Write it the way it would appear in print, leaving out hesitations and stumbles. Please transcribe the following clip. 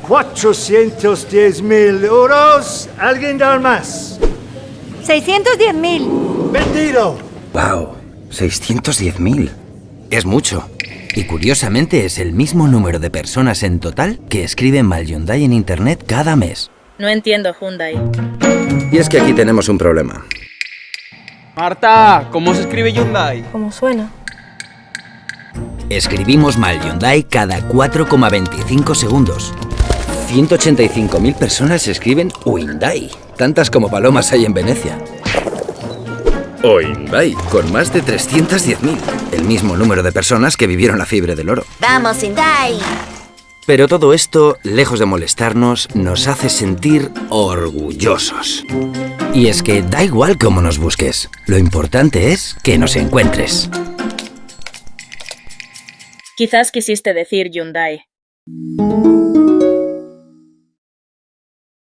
410.000 euros. ¿Alguien da más? 610.000. ¡Vendido! ¡Wow! 610.000. Es mucho. Y curiosamente es el mismo número de personas en total que escriben mal Hyundai en internet cada mes. No entiendo Hyundai. Y es que aquí tenemos un problema. Marta, ¿cómo se escribe Hyundai? ¿Cómo suena? Escribimos mal Hyundai cada 4,25 segundos. 185.000 personas escriben Hyundai, tantas como palomas hay en Venecia. O Hyundai, con más de 310.000, el mismo número de personas que vivieron la fiebre del oro. ¡Vamos, Hyundai! Pero todo esto, lejos de molestarnos, nos hace sentir orgullosos. Y es que da igual cómo nos busques, lo importante es que nos encuentres. Quizás quisiste decir Hyundai.